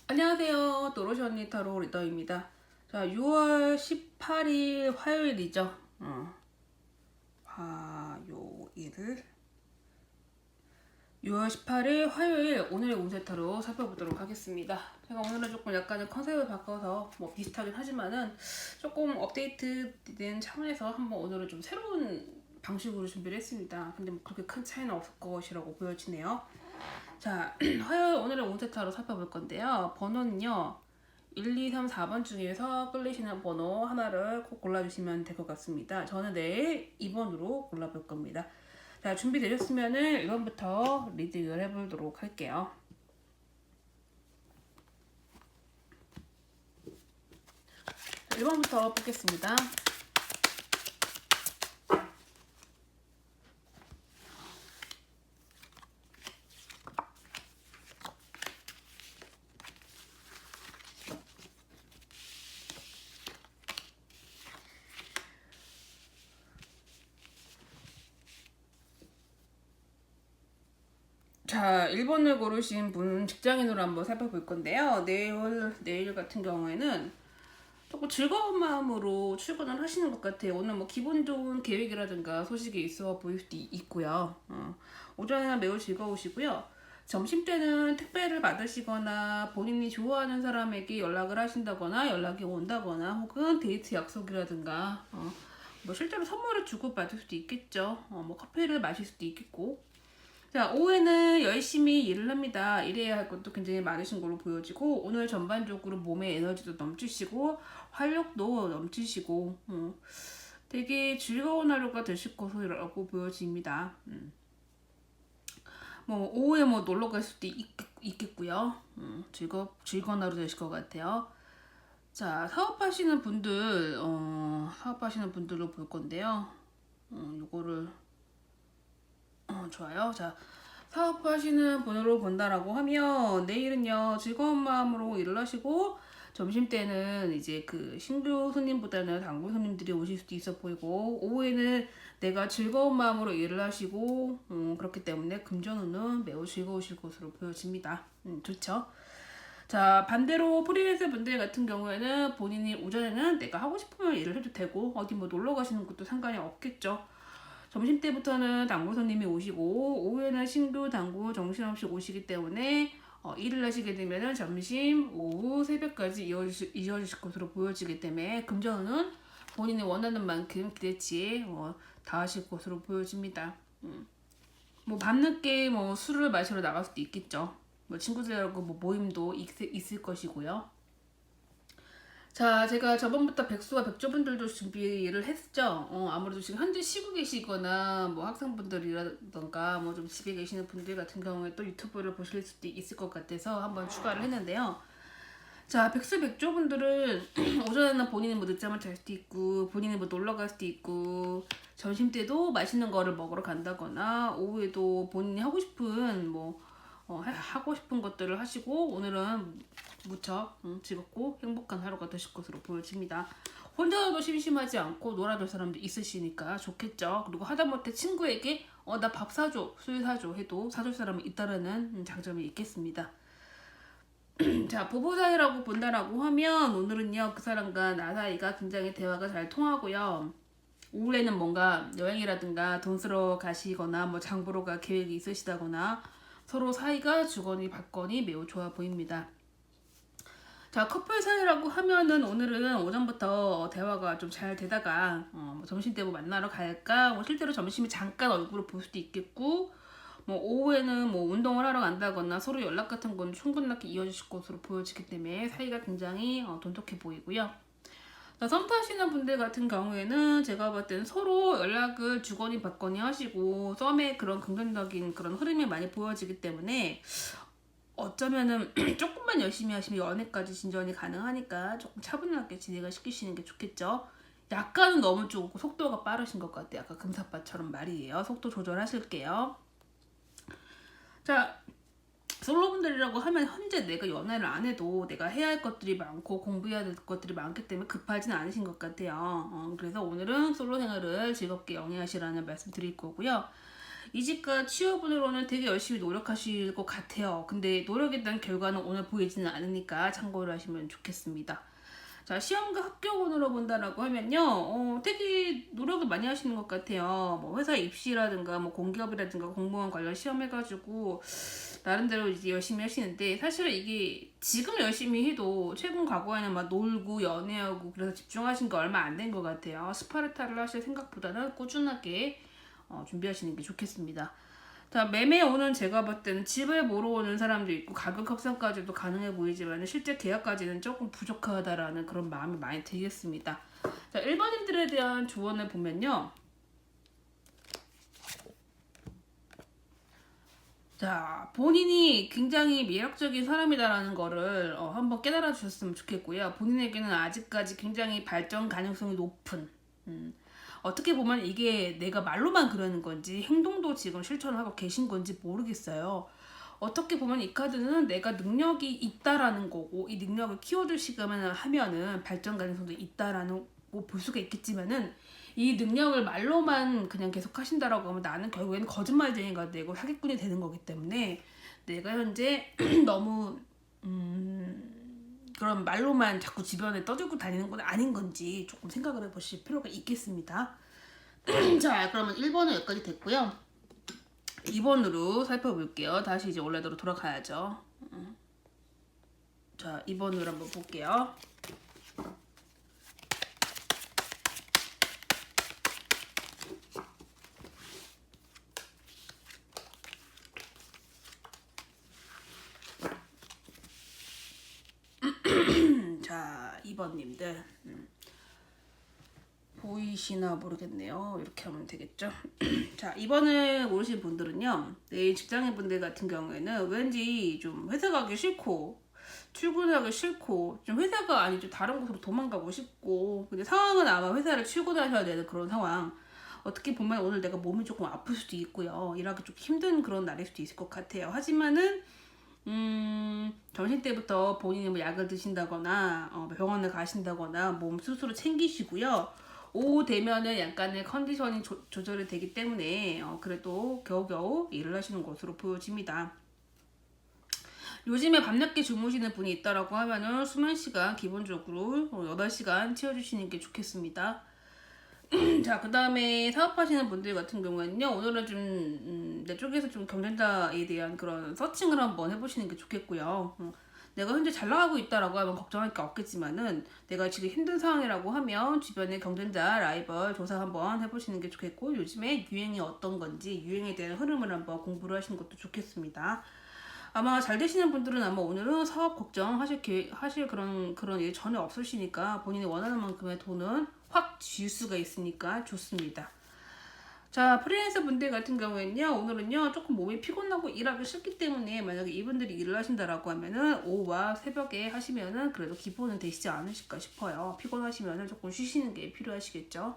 안녕하세요. 노로시 언니 타로 리더입니다. 자, 6월 18일 화요일이죠. 화요일. 6월 18일 화요일 오늘의 운세 타로 살펴보도록 하겠습니다. 제가 오늘은 조금 약간의 컨셉을 바꿔서 뭐 비슷하긴 하지만은 조금 업데이트된 차원에서 한번 오늘은 좀 새로운 방식으로 준비를 했습니다. 근데 뭐 그렇게 큰 차이는 없을 것이라고 보여지네요. 자, 화요일 오늘의 운세 타로 살펴볼 건데요. 번호는요. 1, 2, 3, 4번 중에서 끌리시는 번호 하나를 꼭 골라주시면 될 것 같습니다. 저는 내일 2번으로 골라볼 겁니다. 자, 준비되셨으면은 1번부터 리딩을 해보도록 할게요. 1번부터 뽑겠습니다. 자, 1번을 고르신 분 직장인으로 한번 살펴볼 건데요. 내일 같은 경우에는 조금 즐거운 마음으로 출근을 하시는 것 같아요. 오늘 뭐 기분 좋은 계획이라든가 소식이 있어 보일 수도 있고요. 오전에는 매우 즐거우시고요. 점심 때는 택배를 받으시거나 본인이 좋아하는 사람에게 연락을 하신다거나 연락이 온다거나 혹은 데이트 약속이라든가 뭐 실제로 선물을 주고 받을 수도 있겠죠. 뭐 커피를 마실 수도 있겠고. 자, 오후에는 열심히 일을 합니다. 일해야 할 것도 굉장히 많으신 걸로 보여지고 오늘 전반적으로 몸에 에너지도 넘치시고 활력도 넘치시고 되게 즐거운 하루가 되실 것이라고 보여집니다. 뭐 오후에 뭐 놀러 갈 수도 있겠고요. 즐거운 하루 되실 것 같아요. 자, 사업하시는 분들로 볼 건데요. 요거를 좋아요. 자, 사업하시는 분으로 본다라고 하면 내일은요 즐거운 마음으로 일을 하시고 점심때는 이제 그 신규 손님보다는 단골 손님들이 오실 수도 있어 보이고 오후에는 내가 즐거운 마음으로 일을 하시고 그렇기 때문에 금전운은 매우 즐거우실 것으로 보여집니다. 좋죠. 자, 반대로 프리랜서 분들 같은 경우에는 본인이 오전에는 내가 하고 싶으면 일을 해도 되고 어디 뭐 놀러 가시는 것도 상관이 없겠죠. 점심때부터는 단골 손님이 오시고 오후에는 신규 단골 정신없이 오시기 때문에 일을 하시게 되면 점심, 오후, 새벽까지 이어지실 것으로 보여지기 때문에 금전은 본인이 원하는 만큼 기대치에 다 하실 것으로 보여집니다. 뭐 밤늦게 뭐 술을 마시러 나갈 수도 있겠죠. 뭐 친구들하고 뭐 모임도 있을 것이고요. 자, 제가 저번부터 백수와 백조분들도 준비를 했죠. 아무래도 지금 현재 쉬고 계시거나 뭐 학생분들이라던가 뭐 좀 집에 계시는 분들 같은 경우에 또 유튜브를 보실 수도 있을 것 같아서 한번 추가를 했는데요. 자, 백수 백조분들은 오전에는 본인이 뭐 늦잠을 잘 수도 있고 본인이 뭐 놀러 갈 수도 있고 점심 때도 맛있는 거를 먹으러 간다거나 오후에도 본인이 하고 싶은 하고 싶은 것들을 하시고 오늘은 무척 즐겁고 행복한 하루가 되실 것으로 보여집니다. 혼자도 심심하지 않고 놀아줄 사람도 있으시니까 좋겠죠. 그리고 하다못해 친구에게 나 밥 사줘, 술 사줘 해도 사줄 사람이 있다라는 장점이 있겠습니다. 자, 부부 사이라고 본다라고 하면 오늘은요 그 사람과 나 사이가 굉장히 대화가 잘 통하고요. 오후에는 뭔가 여행이라든가 돈 쓰러 가시거나 뭐 장보러 갈 계획이 있으시다거나 서로 사이가 주거니 받거니 매우 좋아 보입니다. 자, 커플 사이라고 하면은 오늘은 오전부터 대화가 좀 잘 되다가 뭐 점심 때 뭐 만나러 갈까? 뭐 실제로 점심에 잠깐 얼굴을 볼 수도 있겠고 뭐 오후에는 뭐 운동을 하러 간다거나 서로 연락 같은 건 충분하게 이어지실 것으로 보여지기 때문에 사이가 굉장히 돈독해 보이고요. 자, 썸 타시는 분들 같은 경우에는 제가 봤을 때는 서로 연락을 주거니 받거니 하시고 썸의 그런 긍정적인 그런 흐름이 많이 보여지기 때문에 어쩌면은 조금만 열심히 하시면 연애까지 진전이 가능하니까 조금 차분하게 진행을 시키시는 게 좋겠죠. 약간은 너무 조금 속도가 빠르신 것 같아요. 아까 금사빠처럼 말이에요. 속도 조절하실게요. 자, 솔로분들이라고 하면 현재 내가 연애를 안 해도 내가 해야 할 것들이 많고 공부해야 될 것들이 많기 때문에 급하진 않으신 것 같아요. 그래서 오늘은 솔로 생활을 즐겁게 영위하시라는 말씀 드릴 거고요. 이직과 취업운으로는 되게 열심히 노력하실 것 같아요. 근데 노력에 대한 결과는 오늘 보이지는 않으니까 참고를 하시면 좋겠습니다. 자, 시험과 합격운으로 본다라고 하면요, 되게 노력을 많이 하시는 것 같아요. 뭐 회사 입시라든가 뭐 공기업이라든가 공무원 관련 시험 해가지고 나름대로 이제 열심히 하시는데, 사실은 이게 지금 열심히 해도 최근 과거에는 막 놀고 연애하고 그래서 집중하신 게 얼마 안 된 것 같아요. 스파르타를 하실 생각보다는 꾸준하게 준비하시는 게 좋겠습니다. 자, 매매 오는 제가 볼 때는 집을 보러 오는 사람도 있고 가격 협상까지도 가능해 보이지만 실제 계약까지는 조금 부족하다라는 그런 마음이 많이 들겠습니다. 자, 일반인들에 대한 조언을 보면요. 자, 본인이 굉장히 매력적인 사람이다라는 거를 한번 깨달아 주셨으면 좋겠고요. 본인에게는 아직까지 굉장히 발전 가능성이 높은, 어떻게 보면 이게 내가 말로만 그러는 건지 행동도 지금 실천을 하고 계신 건지 모르겠어요. 어떻게 보면 이 카드는 내가 능력이 있다라는 거고, 이 능력을 키워줄 시간을 하면은 발전 가능성도 있다라는 거 볼 수가 있겠지만은, 이 능력을 말로만 그냥 계속 하신다라고 하면 나는 결국에는 거짓말쟁이가 되고 사기꾼이 되는 거기 때문에, 내가 현재 너무 그런 말로만 자꾸 주변에 떠들고 다니는 건 아닌 건지 조금 생각을 해보실 필요가 있겠습니다. 자, 그러면 1번은 여기까지 됐고요. 2번으로 살펴볼게요. 다시 이제 원래대로 돌아가야죠. 자, 2번으로 한번 볼게요. 자, 2번님들 보이시나 모르겠네요. 이렇게 하면 되겠죠. 자, 2번을 고르신 분들은요, 내일 직장인 분들 같은 경우에는 왠지 좀 회사 가기 싫고 출근하기 싫고 좀 회사가 아니죠, 다른 곳으로 도망가고 싶고, 근데 상황은 아마 회사를 출근하셔야 되는 그런 상황. 어떻게 보면 오늘 내가 몸이 조금 아플 수도 있고요, 일하기 좀 힘든 그런 날일 수도 있을 것 같아요. 하지만은 점심 때부터 본인이 뭐 약을 드신다거나 병원을 가신다거나 몸 스스로 챙기시고요. 오후 되면은 약간의 컨디션이 조절이 되기 때문에 그래도 겨우겨우 일을 하시는 것으로 보여집니다. 요즘에 밤늦게 주무시는 분이 있다라고 하면은 수면 시간 기본적으로 8시간 채워주시는 게 좋겠습니다. 자, 그 다음에 사업하시는 분들 같은 경우에는요, 오늘은 좀, 내 쪽에서 좀 경쟁자에 대한 그런 서칭을 한번 해보시는 게 좋겠고요. 내가 현재 잘 나가고 있다라고 하면 걱정할 게 없겠지만은, 내가 지금 힘든 상황이라고 하면 주변의 경쟁자, 라이벌 조사 한번 해보시는 게 좋겠고, 요즘에 유행이 어떤 건지, 유행에 대한 흐름을 한번 공부를 하시는 것도 좋겠습니다. 아마 잘 되시는 분들은 아마 오늘은 사업 하실 그런 일 전혀 없으시니까 본인이 원하는 만큼의 돈은 확 쥘 수가 있으니까 좋습니다. 자, 프리랜서 분들 같은 경우에는요, 오늘은요 조금 몸이 피곤하고 일하기 싫기 때문에 만약에 이분들이 일을 하신다라고 하면은 오후와 새벽에 하시면은 그래도 기본은 되시지 않으실까 싶어요. 피곤하시면은 조금 쉬시는 게 필요하시겠죠.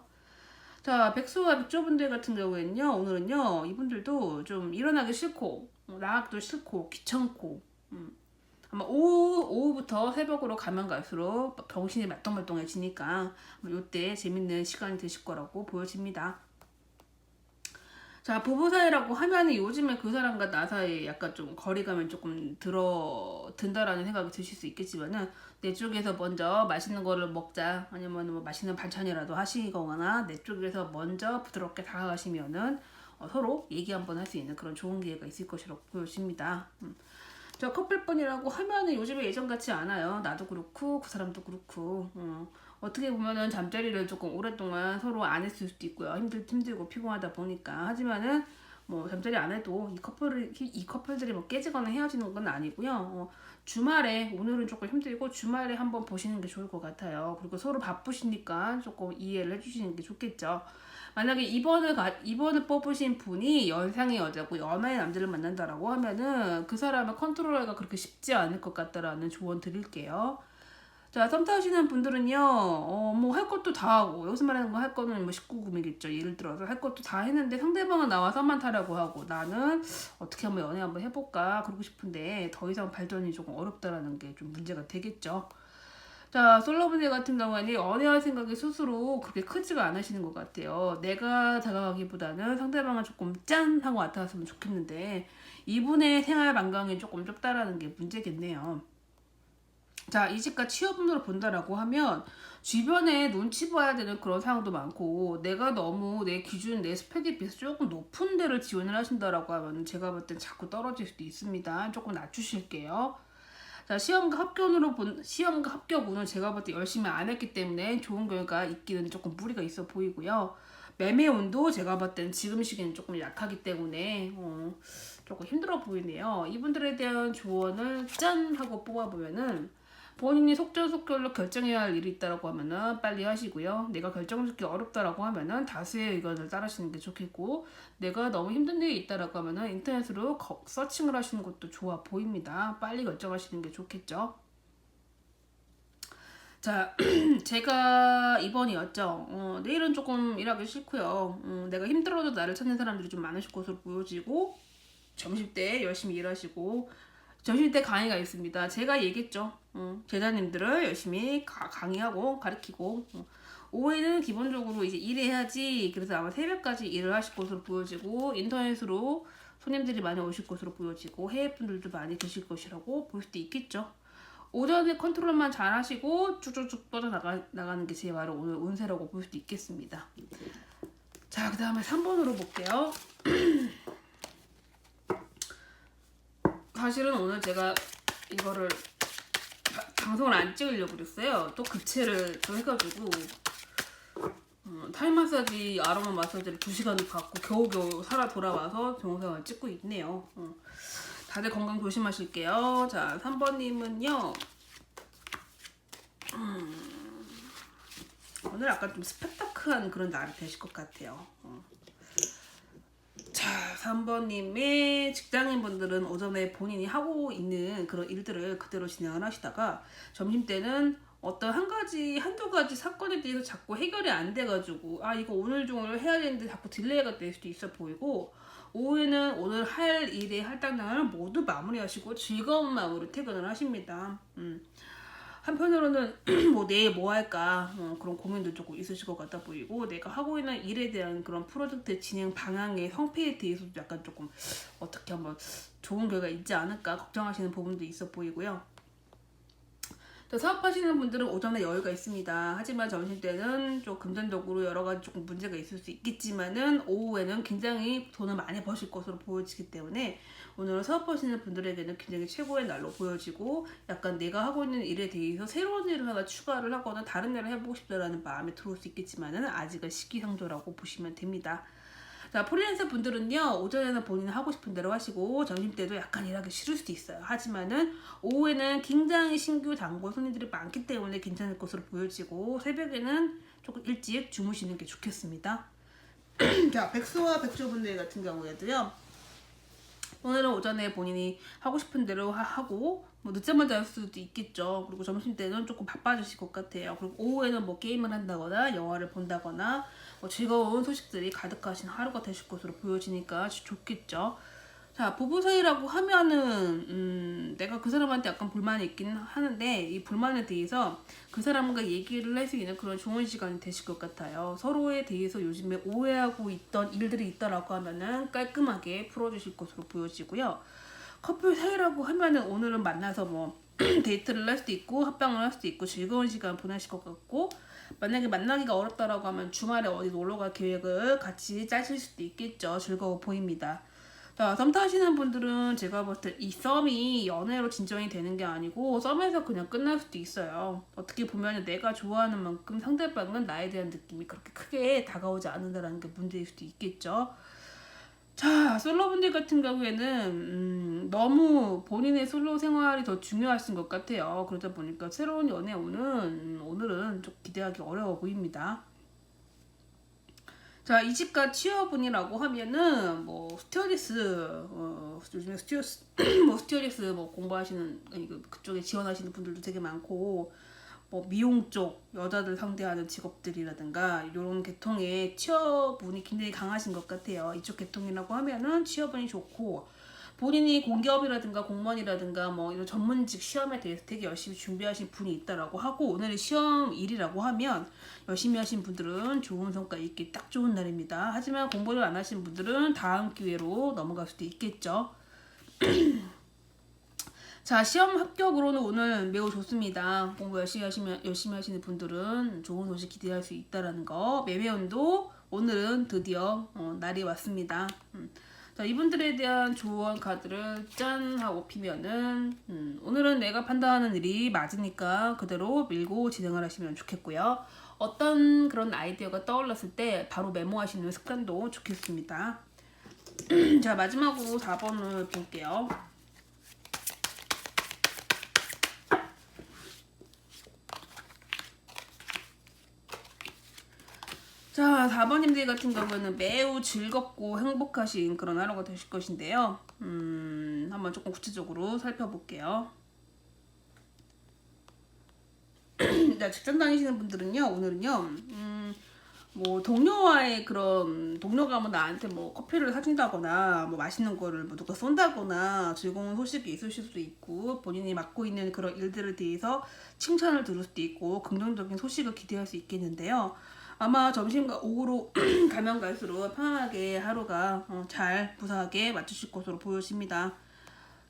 자, 백수와 백조분들 같은 경우에는요, 오늘은요 이분들도 좀 일어나기 싫고 나가기도 싫고 귀찮고, 아마 오후부터 새벽으로 가면 갈수록 정신이 말똥말똥해지니까 이때 재밌는 시간이 되실 거라고 보여집니다. 자, 부부 사이라고 하면은 요즘에 그 사람과 나 사이에 약간 좀 거리감이 조금 든다라는 생각이 드실 수 있겠지만은, 내 쪽에서 먼저 맛있는 거를 먹자, 아니면 뭐 맛있는 반찬이라도 하시거나 내 쪽에서 먼저 부드럽게 다가가시면은 서로 얘기 한번 할 수 있는 그런 좋은 기회가 있을 것이라고 보여집니다. 저 커플뿐이라고 하면은 요즘에 예전 같지 않아요. 나도 그렇고 그 사람도 그렇고. 어떻게 보면은 잠자리를 조금 오랫동안 서로 안 했을 수도 있고요. 힘들고 피곤하다 보니까. 하지만은 뭐 잠자리 안 해도 이 커플들이 뭐 깨지거나 헤어지는 건 아니고요. 주말에 오늘은 조금 힘들고 주말에 한번 보시는 게 좋을 것 같아요. 그리고 서로 바쁘시니까 조금 이해를 해주시는 게 좋겠죠. 만약에 2번을 뽑으신 분이 연상의 여자고 연하의 남자를 만난다라고 하면은 그 사람의 컨트롤하기가 그렇게 쉽지 않을 것 같다라는 조언 드릴게요. 자, 썸 타시는 분들은요, 뭐 할 것도 다 하고, 여기서 말하는 거 할 거는 뭐 19금이겠죠. 예를 들어서 할 것도 다 했는데 상대방은 나와 썸만 타라고 하고, 나는 어떻게 한번 연애 한번 해볼까 그러고 싶은데 더 이상 발전이 조금 어렵다라는 게 좀 문제가 되겠죠. 자, 솔로분들 같은 경우에는 연애할 생각이 스스로 그렇게 크지가 않으시는 것 같아요. 내가 다가가기보다는 상대방을 조금 짠 하고 나타났으면 좋겠는데 이분의 생활 반경이 조금 좁다라는 게 문제겠네요. 자, 이직과 취업운으로 본다라고 하면 주변에 눈치 봐야 되는 그런 상황도 많고 내가 너무 내 기준, 내 스펙에 비해서 조금 높은 데를 지원을 하신다라고 하면 제가 볼 땐 자꾸 떨어질 수도 있습니다. 조금 낮추실게요. 자, 시험과 합격운은 제가 볼 때 열심히 안 했기 때문에 좋은 결과 있기는 조금 무리가 있어 보이고요. 매매운도 제가 볼 땐 지금 시기는 조금 약하기 때문에 조금 힘들어 보이네요. 이분들에 대한 조언을 짠 하고 뽑아보면은 본인이 속전속결로 결정해야 할 일이 있다라고 하면은 빨리 하시고요. 내가 결정짓기 어렵다라고 하면은 다수의 의견을 따르시는 게 좋겠고, 내가 너무 힘든 일이 있다라고 하면은 인터넷으로 서칭을 하시는 것도 좋아 보입니다. 빨리 결정하시는 게 좋겠죠. 자, 제가 2번이었죠. 내일은 조금 일하기 싫고요. 내가 힘들어도 나를 찾는 사람들이 좀 많으실 것으로 보여지고, 점심때 열심히 일하시고, 점심때 강의가 있습니다. 제가 얘기했죠. 제자님들을 열심히 강의하고 가르치고, 오후에는 기본적으로 이제 일해야지. 그래서 아마 새벽까지 일을 하실 것으로 보여지고, 인터넷으로 손님들이 많이 오실 것으로 보여지고, 해외 분들도 많이 계실 것이라고 볼 수도 있겠죠. 오전에 컨트롤만 잘 하시고 쭉쭉쭉 뻗어나가는 게 제 바로 오늘 운세라고 볼 수도 있겠습니다. 자, 그 다음에 3번으로 볼게요. 사실은 오늘 제가 이거를 방송을 안 찍으려고 그랬어요. 또 급체를 또 해가지고 타임 마사지, 아로마 마사지를 2시간을 받고 겨우겨우 살아 돌아와서 동영상을 찍고 있네요. 다들 건강 조심하실게요. 자, 3번님은요. 오늘 약간 좀 스펙타클한 그런 날이 되실 것 같아요. 자, 3번님의 직장인분들은 오전에 본인이 하고 있는 그런 일들을 그대로 진행을 하시다가 점심때는 어떤 한두 가지 사건에 대해서 자꾸 해결이 안 돼가지고 이거 오늘 중으로 해야 되는데 자꾸 딜레이가 될 수도 있어 보이고, 오후에는 오늘 할 일의 할당량을 모두 마무리하시고 즐거운 마음으로 퇴근을 하십니다. 한편으로는 뭐 내일 뭐 할까 그런 고민도 조금 있으실 것 같아 보이고, 내가 하고 있는 일에 대한 그런 프로젝트 진행 방향의 성패에 대해서도 약간 조금 어떻게 한번 좋은 결과 있지 않을까 걱정하시는 부분도 있어 보이고요. 사업하시는 분들은 오전에 여유가 있습니다. 하지만 점심때는 좀 금전적으로 여러 가지 조금 문제가 있을 수 있겠지만은 오후에는 굉장히 돈을 많이 버실 것으로 보여지기 때문에 오늘은 사업하시는 분들에게는 굉장히 최고의 날로 보여지고, 약간 내가 하고 있는 일에 대해서 새로운 일을 하나 추가를 하거나 다른 일을 해보고 싶다라는 마음이 들어올 수 있겠지만은 아직은 시기상조라고 보시면 됩니다. 자, 프리랜서 분들은요, 오전에는 본인이 하고 싶은 대로 하시고 점심때도 약간 일하기 싫을 수도 있어요. 하지만은 오후에는 굉장히 신규 단골 손님들이 많기 때문에 괜찮을 것으로 보여지고, 새벽에는 조금 일찍 주무시는 게 좋겠습니다. 자, 백수와 백조분들 같은 경우에도요, 오늘은 오전에 본인이 하고 싶은 대로 하고 뭐 늦잠을 잘 수도 있겠죠. 그리고 점심때는 조금 바빠지실 것 같아요. 그리고 오후에는 뭐 게임을 한다거나 영화를 본다거나 뭐 즐거운 소식들이 가득하신 하루가 되실 것으로 보여지니까 좋겠죠. 자, 부부 사이라고 하면은 내가 그 사람한테 약간 불만이 있긴 하는데 이 불만에 대해서 그 사람과 얘기를 할 수 있는 그런 좋은 시간이 되실 것 같아요. 서로에 대해서 요즘에 오해하고 있던 일들이 있다라고 하면은 깔끔하게 풀어주실 것으로 보여지고요. 커플 사이라고 하면은 오늘은 만나서 뭐 데이트를 할 수도 있고 합방을 할 수도 있고 즐거운 시간 보내실 것 같고, 만약에 만나기가 어렵다라고 하면 주말에 어디 놀러갈 계획을 같이 짜실 수도 있겠죠. 즐거워 보입니다. 자, 썸 타시는 분들은 제가 볼 때 이 썸이 연애로 진전이 되는 게 아니고 썸에서 그냥 끝날 수도 있어요. 어떻게 보면 내가 좋아하는 만큼 상대방은 나에 대한 느낌이 그렇게 크게 다가오지 않는다는 게 문제일 수도 있겠죠. 자, 솔로분들 같은 경우에는 너무 본인의 솔로 생활이 더 중요하신 것 같아요. 그러다 보니까 새로운 연애 오늘은 좀 기대하기 어려워 보입니다. 자, 이직과 취업운이라고 하면은 뭐 스튜어디스 요즘에 스튜어디스 뭐 공부하시는 그쪽에 지원하시는 분들도 되게 많고, 뭐 미용 쪽 여자들 상대하는 직업들이라든가 이런 계통의 취업운이 굉장히 강하신 것 같아요. 이쪽 계통이라고 하면은 취업운이 좋고, 본인이 공기업이라든가 공무원이라든가 뭐 이런 전문직 시험에 대해서 되게 열심히 준비하신 분이 있다라고 하고 오늘이 시험일이라고 하면 열심히 하신 분들은 좋은 성과 있기 딱 좋은 날입니다. 하지만 공부를 안 하신 분들은 다음 기회로 넘어갈 수도 있겠죠. 자, 시험 합격으로는 오늘 매우 좋습니다. 공부 열심히 하시는 분들은 좋은 소식 기대할 수 있다라는 거. 매매운도 오늘은 드디어 날이 왔습니다. 자, 이분들에 대한 조언 카드를 짠 하고 피면은 오늘은 내가 판단하는 일이 맞으니까 그대로 밀고 진행을 하시면 좋겠고요. 어떤 그런 아이디어가 떠올랐을 때 바로 메모하시는 습관도 좋겠습니다. 자, 마지막으로 4번을 볼게요. 자, 4번님들 같은 경우는 매우 즐겁고 행복하신 그런 하루가 되실 것인데요. 한번 조금 구체적으로 살펴볼게요. 자, 직장 다니시는 분들은요, 오늘은요, 뭐 동료와의 그런 동료가 뭐 나한테 뭐 커피를 사준다거나 뭐 맛있는 거를 뭐 누가 쏜다거나 즐거운 소식이 있으실 수도 있고 본인이 맡고 있는 그런 일들에 대해서 칭찬을 들을 수도 있고 긍정적인 소식을 기대할 수 있겠는데요. 아마 점심과 오후로 가면 갈수록 편안하게 하루가 잘 무사하게 마치실 것으로 보여집니다.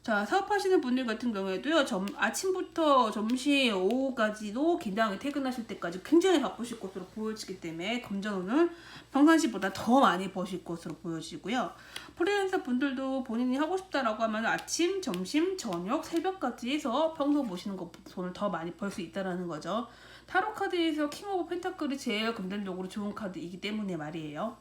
자, 사업하시는 분들 같은 경우에도요, 아침부터 점심, 오후까지도 굉장히 퇴근하실 때까지 굉장히 바쁘실 것으로 보여지기 때문에 금전운은 평상시보다 더 많이 버실 것으로 보여지고요. 프리랜서 분들도 본인이 하고 싶다라고 하면 아침, 점심, 저녁, 새벽까지 해서 평소 모시는 것보다 돈을 더 많이 벌 수 있다는 거죠. 타로 카드에서 킹 오브 펜타클이 제일 금전적으로 좋은 카드이기 때문에 말이에요.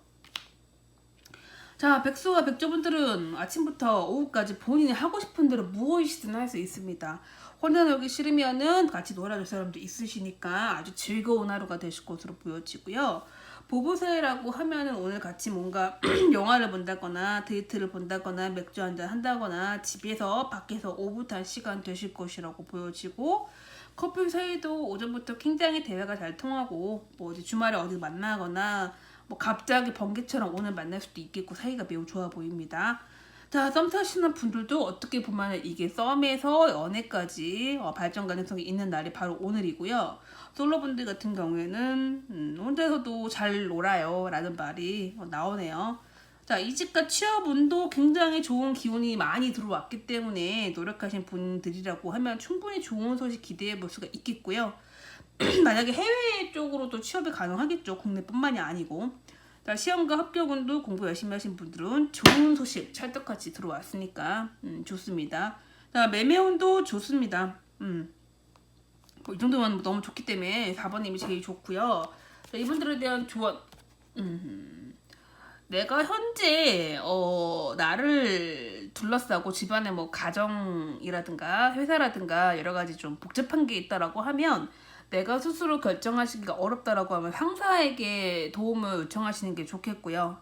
자, 백수와 백조분들은 아침부터 오후까지 본인이 하고 싶은 대로 무엇이든 할 수 있습니다. 혼자 놀기 싫으면은 같이 놀아줄 사람도 있으시니까 아주 즐거운 하루가 되실 것으로 보여지고요. 보부세라고 하면은 오늘 같이 뭔가 영화를 본다거나 데이트를 본다거나 맥주 한잔 한다거나 집에서 밖에서 오붓한 시간 되실 것이라고 보여지고 커플 사이도 오전부터 굉장히 대화가 잘 통하고 뭐 어디 주말에 어디 만나거나 뭐 갑자기 번개처럼 오늘 만날 수도 있겠고 사이가 매우 좋아 보입니다. 자, 썸 타시는 분들도 어떻게 보면 이게 썸에서 연애까지 발전 가능성이 있는 날이 바로 오늘이고요. 솔로분들 같은 경우에는 혼자서도 잘 놀아요 라는 말이 나오네요. 자, 이직과 취업운도 굉장히 좋은 기운이 많이 들어왔기 때문에 노력하신 분들이라고 하면 충분히 좋은 소식 기대해 볼 수가 있겠고요. 만약에 해외 쪽으로도 취업이 가능하겠죠. 국내뿐만이 아니고. 자, 시험과 합격운도 공부 열심히 하신 분들은 좋은 소식 찰떡같이 들어왔으니까 좋습니다. 자, 매매운도 좋습니다. 뭐 이 정도면 너무 좋기 때문에 4번님이 제일 좋고요. 자, 이분들에 대한 조언. 내가 현재 나를 둘러싸고 집안에 뭐 가정이라든가 회사라든가 여러 가지 좀 복잡한 게 있다라고 하면 내가 스스로 결정하시기가 어렵다라고 하면 상사에게 도움을 요청하시는 게 좋겠고요.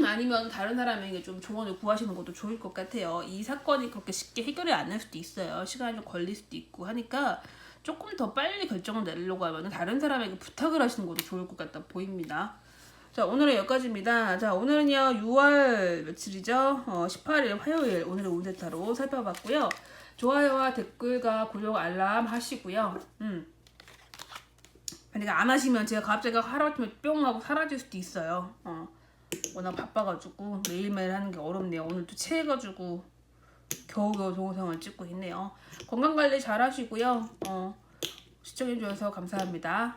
아니면 다른 사람에게 좀 조언을 구하시는 것도 좋을 것 같아요. 이 사건이 그렇게 쉽게 해결이 안 될 수도 있어요. 시간이 좀 걸릴 수도 있고 하니까 조금 더 빨리 결정을 내리려고 하면 다른 사람에게 부탁을 하시는 것도 좋을 것 같다 보입니다. 자, 오늘은 여기까지입니다. 자, 오늘은요 6월 며칠이죠? 18일 화요일 오늘의 운세타로 살펴봤고요. 좋아요와 댓글과 구독 알람 하시고요. 만약에 안 하시면 제가 갑자기 하루아침에 뿅 하고 사라질 수도 있어요. 워낙 바빠가지고 매일매일 하는 게 어렵네요. 오늘도 체해가지고 겨우겨우 동영상을 찍고 있네요. 건강관리 잘 하시고요. 시청해주셔서 감사합니다.